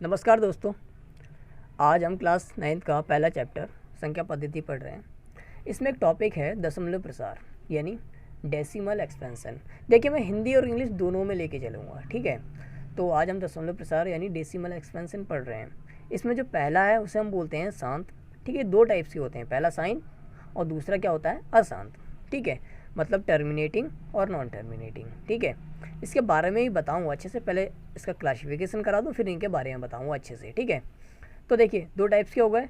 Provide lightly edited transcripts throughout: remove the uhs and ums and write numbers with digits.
नमस्कार दोस्तों। आज हम क्लास 9th का पहला चैप्टर संख्या पद्धति पढ़ रहे हैं। इसमें एक टॉपिक है दशमलव प्रसार यानी डेसिमल एक्सपेंशन। देखिए, मैं हिंदी और इंग्लिश दोनों में लेके चलूँगा, ठीक है। तो आज हम दशमलव प्रसार यानी डेसिमल एक्सपेंशन पढ़ रहे हैं। इसमें जो पहला है उसे हम बोलते हैं शांत, ठीक है। दो टाइप्स के होते हैं, पहला साइन और दूसरा क्या होता है, अशांत, ठीक है। मतलब टर्मिनेटिंग और नॉन टर्मिनेटिंग, ठीक है। इसके बारे में ही बताऊँगा अच्छे से, पहले इसका क्लासिफिकेशन करा दूँ फिर इनके बारे में बताऊँगा अच्छे से, ठीक है। तो देखिए, दो टाइप्स के हो गए।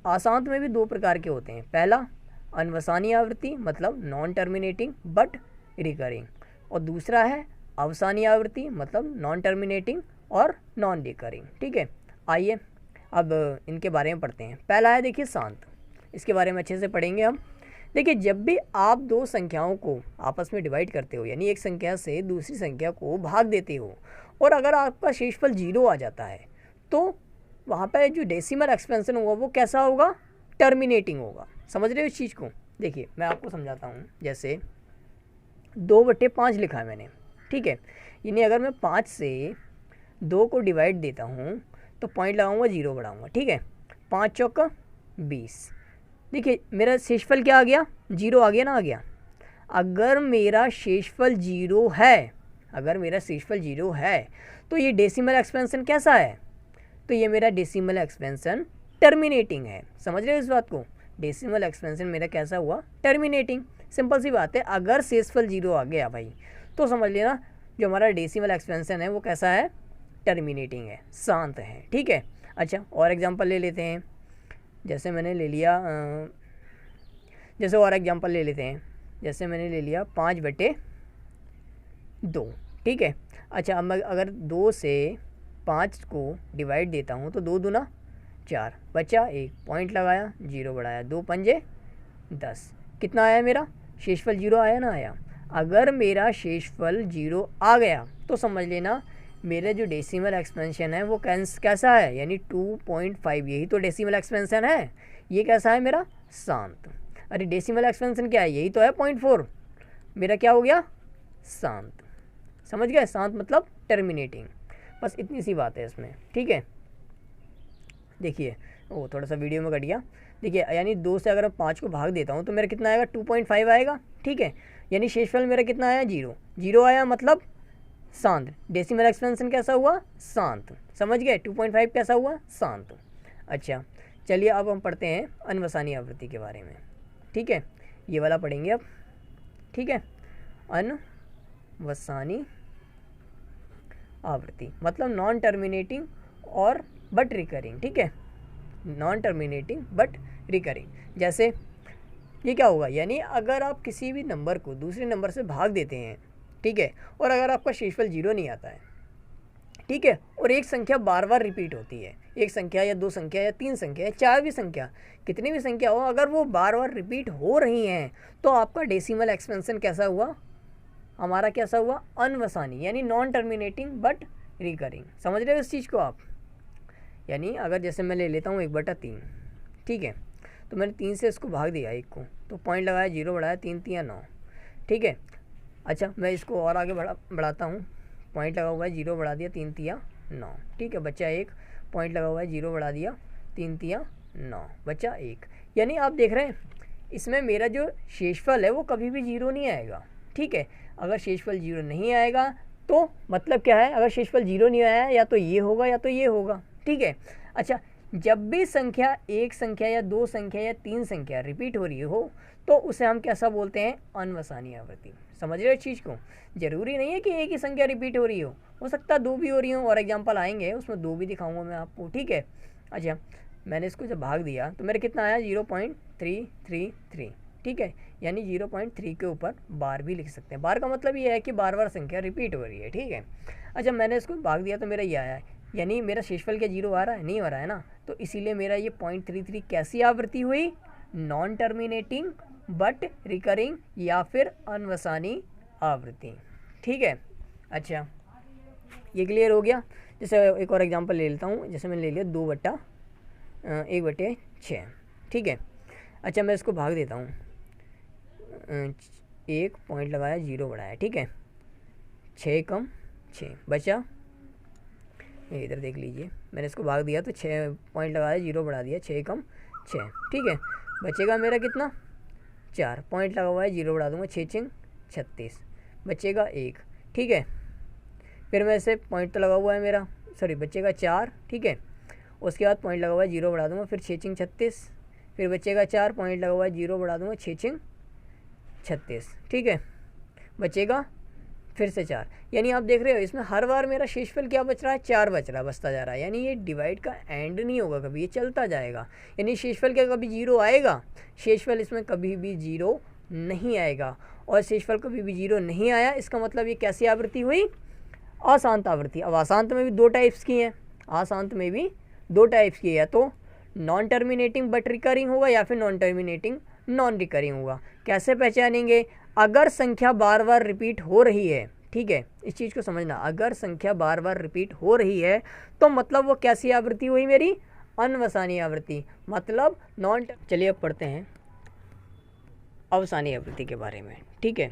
अशांत में भी दो प्रकार के होते हैं। पहला अनवसानी आवृत्ति मतलब नॉन टर्मिनेटिंग बट रिकरिंग, और दूसरा है अवसानी आवृत्ति मतलब नॉन टर्मिनेटिंग और नॉन रिकरिंग, ठीक है। आइए अब इनके बारे में पढ़ते हैं। पहला है देखिए शांत, इसके बारे में अच्छे से पढ़ेंगे हम। देखिए, जब भी आप दो संख्याओं को आपस में डिवाइड करते हो यानी एक संख्या से दूसरी संख्या को भाग देते हो और अगर आपका शेषफल 0 आ जाता है तो वहाँ पर जो डेसिमल एक्सपेंशन होगा वो कैसा होगा, टर्मिनेटिंग होगा। समझ रहे हो इस चीज़ को? देखिए, मैं आपको समझाता हूँ। जैसे 2/5 लिखा है मैंने, ठीक है। यानी अगर मैं 5 से 2 को डिवाइड देता हूँ तो पॉइंट लगाऊंगा, 0 बढ़ाऊंगा, ठीक है। 5 चौका 20। देखिए, मेरा शेषफल क्या आ गया, 0 आ गया ना, आ गया। अगर मेरा शेषफल 0 है, अगर मेरा शेषफल 0 है तो ये डेसिमल एक्सपेंशन कैसा है, तो ये मेरा डेसिमल एक्सपेंशन टर्मिनेटिंग है। समझ रहे हो इस बात को? डेसिमल एक्सपेंशन मेरा कैसा हुआ, टर्मिनेटिंग। सिंपल सी बात है, अगर शेषफल 0 आ गया भाई तो समझ लेना जो हमारा डेसिमल एक्सपेंशन है वो कैसा है, टर्मिनेटिंग है, शांत है, ठीक है। अच्छा, और एग्जांपल ले लेते हैं। जैसे मैंने ले लिया जैसे और एग्जांपल ले लेते हैं। जैसे मैंने ले लिया 5/2, ठीक है। अच्छा, अब मैं अगर 2 से 5 को डिवाइड देता हूँ तो 2 दूना 4, बचा 1, पॉइंट लगाया, 0 बढ़ाया, 2 पंजे 10। कितना आया मेरा शेषफल, 0 आया ना, आया। अगर मेरा शेषफल 0 आ गया तो समझ लेना मेरा जो डेसिमल एक्सपेंशन है वो कैसा है, यानी 2.5। यही तो डेसिमल एक्सपेंशन है, ये कैसा है मेरा, शांत। अरे डेसिमल एक्सपेंशन क्या है, यही तो है 0.4। मेरा क्या हो गया, शांत। समझ गए? शांत मतलब टर्मिनेटिंग। बस इतनी सी बात है इसमें, ठीक है। देखिए, ओ थोड़ा सा वीडियो में कट गया। देखिए, यानी 2 से अगर मैं 5 को भाग देता हूँ तो मेरा कितना आएगा, 2.5 आएगा, ठीक है। यानी शेषफल मेरा कितना आया, 0। 0 आया मतलब शांत। डेसिमल एक्सपेंशन कैसा हुआ, शांत। समझ गए? 2.5 कैसा हुआ, शांत। अच्छा, चलिए अब हम पढ़ते हैं अनवसानी आवृत्ति के बारे में, ठीक है। ये वाला पढ़ेंगे अब, ठीक है। अनवसानी आवृत्ति मतलब नॉन टर्मिनेटिंग और बट रिकरिंग, ठीक है। Non terminating but recurring. जैसे ये क्या होगा, यानी अगर आप किसी भी नंबर को दूसरे नंबर से भाग देते हैं, ठीक है, और अगर आपका शेषफल 0 नहीं आता है, ठीक है, और एक संख्या बार बार रिपीट होती है, एक संख्या या 2 संख्या या 3 संख्या या 4 भी संख्या, कितनी भी संख्या हो, अगर वो बार बार रिपीट हो रही हैं तो आपका डेसिमल एक्सपेंशन कैसा हुआ, हमारा कैसा हुआ, अनवसानी यानी नॉन टर्मिनेटिंग बट रिकरिंग। समझ रहे हो इस चीज़ को आप? यानी अगर जैसे मैं ले लेता हूँ 1/3, ठीक है, तो मैंने 3 से इसको भाग दिया 1 को, तो पॉइंट लगाया, 0 बढ़ाया, 3 3 9, ठीक है। अच्छा, मैं इसको और आगे बढ़ाता हूँ। पॉइंट लगा हुआ है, 0 बढ़ा दिया, 3 3 9, ठीक है। बच्चा 1, पॉइंट लगा हुआ है, 0 बढ़ा दिया, 3 3 9, बच्चा 1। यानी आप देख रहे हैं इसमें मेरा जो शेषफल है वो कभी भी 0 नहीं आएगा, ठीक है। अगर शेषफल 0 नहीं आएगा तो मतलब क्या है, अगर शेषफल 0 नहीं आया या तो ये होगा या तो ये होगा, ठीक है। अच्छा, जब भी संख्या, एक संख्या या 2 संख्या या 3 संख्या रिपीट हो रही हो तो उसे हम कैसा बोलते हैं, अनवसानी आवृत्ति। समझ रहे हो इस चीज़ को? जरूरी नहीं है कि एक ही संख्या रिपीट हो सकता है 2 भी हो रही हो, और एग्जांपल आएंगे उसमें 2 भी दिखाऊंगा मैं आपको, ठीक है। अच्छा, मैंने इसको जब भाग दिया तो मेरा कितना आया, 0.333, ठीक है। यानी 0.3 के ऊपर बार भी लिख सकते हैं। बार का मतलब ये है कि बार बार संख्या रिपीट हो रही है, ठीक है। अच्छा, मैंने इसको भाग दिया तो मेरा ये आया है, यानी मेरा शेषफल क्या 0 आ रहा है, नहीं आ रहा है ना, तो इसीलिए मेरा ये 0.33 कैसी आवृत्ति हुई, नॉन टर्मिनेटिंग बट रिकरिंग या फिर अनवसानी आवृत्ति, ठीक है। अच्छा, ये क्लियर हो गया। जैसे एक और एग्जांपल ले लेता हूँ। जैसे मैंने ले लिया 1/6, ठीक है। अच्छा, मैं इसको भाग देता हूँ, 1 पॉइंट लगाया, 0 बढ़ाया, ठीक है। 6 कम 6, बचा ये इधर देख लीजिए, मैंने इसको भाग दिया तो 6 पॉइंट लगाया, 0 बढ़ा दिया, 6 कम 6, ठीक है। बचेगा मेरा कितना, 4 पॉइंट लगा हुआ है, 0 बढ़ा दूंगा, 6 6 36, बचेगा 1, ठीक है। फिर मैं इसे पॉइंट तो लगा हुआ है मेरा, सॉरी बचेगा 4, ठीक है। उसके बाद पॉइंट लगा हुआ है, 0 बढ़ा दूंगा, फिर 6 6 36, फिर बचेगा 4, पॉइंट लगा हुआ है, 0 बढ़ा दूंगा, 6 6 36, ठीक है। बचेगा फिर से 4, यानी आप देख रहे हो इसमें हर बार मेरा शेषफल क्या बच रहा है, 4 बच रहा है, बचता जा रहा है। यानी ये डिवाइड का एंड नहीं होगा कभी, ये चलता जाएगा। यानी शेषफल क्या कभी 0 आएगा, शेषफल इसमें कभी भी 0 नहीं आएगा। और शेषफल कभी भी 0 नहीं आया, इसका मतलब ये कैसी आवृत्ति हुई, अशांत आवृत्ति। अब अशांत में भी 2 टाइप्स की हैं, अशांत में भी 2 टाइप्स की है, तो नॉन टर्मिनेटिंग बट रिकरिंग होगा या फिर नॉन टर्मिनेटिंग नॉन रिकरिंग होगा। कैसे पहचानेंगे, अगर संख्या बार बार रिपीट हो रही है, ठीक है, इस चीज़ को समझना, अगर संख्या बार बार रिपीट हो रही है तो मतलब वो कैसी आवृत्ति हुई मेरी, अनवसानी आवृत्ति, मतलब नॉन। चलिए अब पढ़ते हैं अवसानी आवृत्ति के बारे में, ठीक है।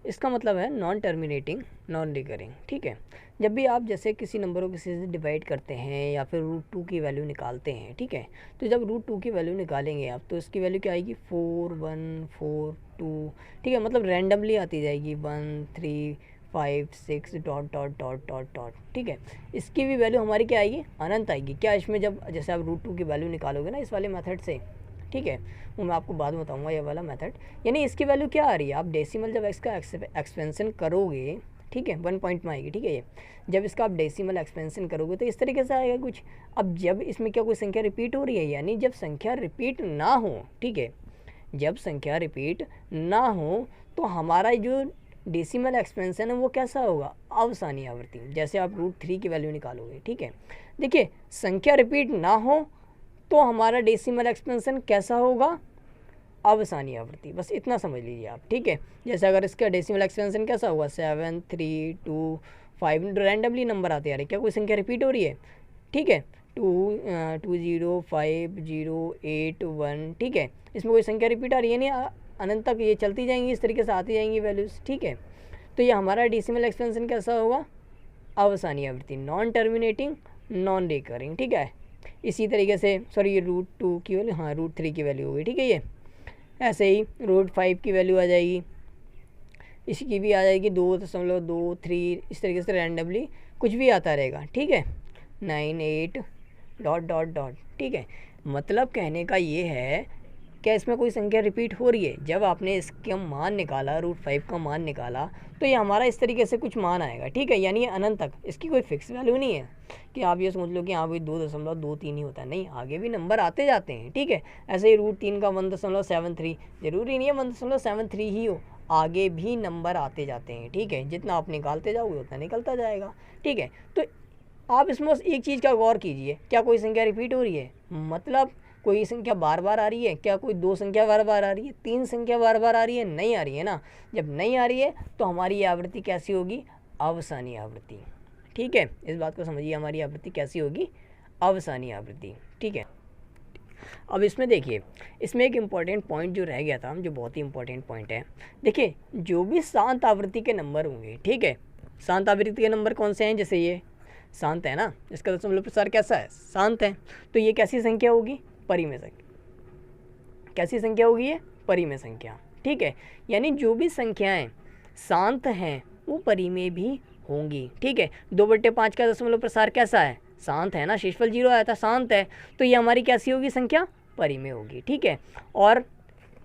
इसका मतलब है नॉन टर्मिनेटिंग नॉन रिकरिंग, ठीक है। जब भी आप जैसे किसी नंबरों को किसी से डिवाइड करते हैं या फिर √2 की वैल्यू निकालते हैं, ठीक है, तो जब √2 की वैल्यू निकालेंगे आप तो इसकी वैल्यू क्या आएगी, 4 1 4 2, ठीक है, मतलब रैंडमली आती जाएगी, 1 3 5 6 dot dot dot dot dot, ठीक है। इसकी भी वैल्यू हमारी क्या आएगी, अनंत आएगी। क्या इसमें जब जैसे आप √2 की वैल्यू निकालोगे ना इस वाले मेथड से, ठीक है, वो मैं आपको बाद में बताऊंगा ये वाला मेथड। यानी इसकी वैल्यू क्या आ रही है, आप डेसिमल जब इसका एक्सपेंशन करोगे, ठीक है, 1 पॉइंट में आएगी, ठीक है। ये जब इसका आप डेसिमल एक्सपेंशन करोगे तो इस तरीके से आएगा कुछ। अब जब इसमें क्या कोई संख्या रिपीट हो रही है, यानी जब संख्या रिपीट ना हो, ठीक है, जब संख्या रिपीट ना हो तो हमारा जो डेसिमल एक्सपेंशन है वो कैसा होगा, अवसानी आवृत्ति। जैसे आप √3 की वैल्यू निकालोगे, ठीक है, देखिए संख्या रिपीट ना हो तो हमारा डेसिमल एक्सपेंशन कैसा होगा, अवसानी आवृत्ति। बस इतना समझ लीजिए आप, ठीक है। जैसे अगर इसका डेसिमल एक्सपेंशन कैसा हुआ, 7 3 2 5, रैंडमली नंबर आते आ रहे, क्या कोई संख्या रिपीट हो रही है, ठीक है, 2 0 5 0 8 1, ठीक है, इसमें कोई संख्या रिपीट आ रही है, नहीं अनंत तक ये चलती जाएंगी, इस तरीके से आती जाएंगी वैल्यूज़, ठीक है। तो ये हमारा डेसिमल एक्सपेंशन कैसा होगा, अवसानी आवृत्ति, नॉन टर्मिनेटिंग नॉन रिकरिंग, ठीक है। इसी तरीके से सॉरी ये √2 की वैल्यू, हाँ √3 की वैल्यू होगी, ठीक है। ये ऐसे ही √5 की वैल्यू आ जाएगी, इसकी भी आ जाएगी 2.23, इस तरीके से रैंडमली कुछ भी आता रहेगा, ठीक है, 9 8 डॉट डॉट डॉट, ठीक है। मतलब कहने का ये है क्या इसमें कोई संख्या रिपीट हो रही है, जब आपने इसका मान निकाला, √5 का मान निकाला तो ये हमारा इस तरीके से कुछ मान आएगा, ठीक है। यानी ये अनंत तक, इसकी कोई फिक्स वैल्यू नहीं है कि आप ये सोच लो कि हाँ भाई 2.23 ही होता है, नहीं, आगे भी नंबर आते जाते हैं, ठीक है। ऐसे ही √3 का 1.73, ज़रूरी नहीं है 1.73 ही हो, आगे भी नंबर आते जाते हैं, ठीक है। जितना आप निकालते जाओगे उतना निकलता जाएगा, ठीक है। तो आप इसमें एक चीज़ का गौर कीजिए, क्या कोई संख्या रिपीट हो रही है, मतलब कोई संख्या बार बार आ रही है, क्या कोई 2 संख्या बार बार आ रही है, 3 संख्या बार बार आ रही है, नहीं आ रही है ना। जब नहीं आ रही है तो हमारी ये आवृत्ति कैसी होगी, अवसानी आवृत्ति, ठीक है। इस बात को समझिए, हमारी आवृत्ति कैसी होगी, अवसानी आवृत्ति, ठीक है। अब इसमें देखिए, इसमें एक इम्पॉर्टेंट पॉइंट जो रह गया था, जो बहुत ही इम्पॉर्टेंट पॉइंट है, देखिए जो भी शांत आवृत्ति के नंबर होंगे, ठीक है, शांत आवृत्ति के नंबर कौन से हैं, जैसे ये शांत है ना, इसका दशमलव प्रसार कैसा है, शांत है, तो ये कैसी संख्या होगी, परिमेय संख्या। कैसी संख्या होगी ये, परिमेय संख्या, ठीक है। यानी जो भी संख्याएं शांत हैं वो परिमेय भी होंगी, ठीक है। 2/5 का दशमलव प्रसार कैसा है, शांत है ना, शेषफल 0 आया था, शांत है, तो ये हमारी कैसी होगी संख्या, परिमेय होगी, ठीक है। और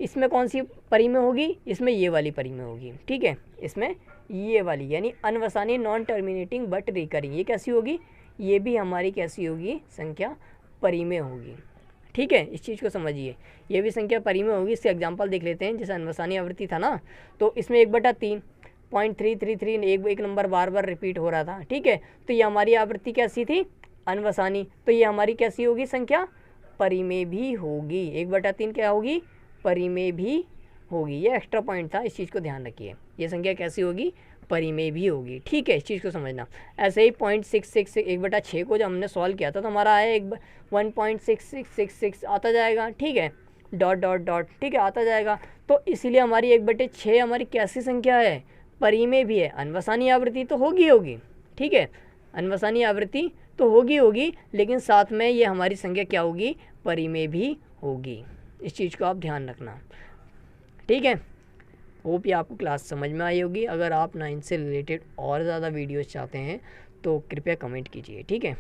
इसमें कौन सी परिमेय होगी, इसमें ये वाली परिमेय होगी, ठीक है, इसमें ये वाली, यानी अनवसानी नॉन टर्मिनेटिंग बट रिकरिंग, ये कैसी होगी, ये भी हमारी कैसी होगी, संख्या परिमेय होगी, ठीक है। इस चीज़ को समझिए, ये भी संख्या परिमेय होगी। इससे एग्जांपल देख लेते हैं, जैसे अनवसानी आवृत्ति था ना, तो इसमें 1/3 0.333 एक नंबर बार बार रिपीट हो रहा था, ठीक है। तो ये हमारी आवृत्ति कैसी थी, अनवसानी, तो ये हमारी कैसी होगी संख्या, परिमेय भी होगी। 1/3 क्या होगी, परिमेय भी होगी। ये एक्स्ट्रा पॉइंट था, इस चीज़ को ध्यान रखिए, ये संख्या कैसी होगी, परिमेय भी होगी, ठीक है। इस चीज़ को समझना। ऐसे ही 0.66 1/6 को जब हमने सॉल्व किया था तो हमारा आया 1.6666 आता जाएगा, ठीक है, डॉट डॉट डॉट, ठीक है, आता जाएगा। तो इसीलिए हमारी 1/6 हमारी कैसी संख्या है, परिमेय भी है। अनवसानी आवृत्ति तो होगी, ठीक है, अनवसानी आवृत्ति तो होगी, लेकिन साथ में ये हमारी संख्या क्या होगी, परिमेय भी होगी। इस चीज़ को आप ध्यान रखना, ठीक है। होप ये आपको क्लास समझ में आई होगी। अगर आप 9 से रिलेटेड और ज़्यादा वीडियोस चाहते हैं तो कृपया कमेंट कीजिए, ठीक है।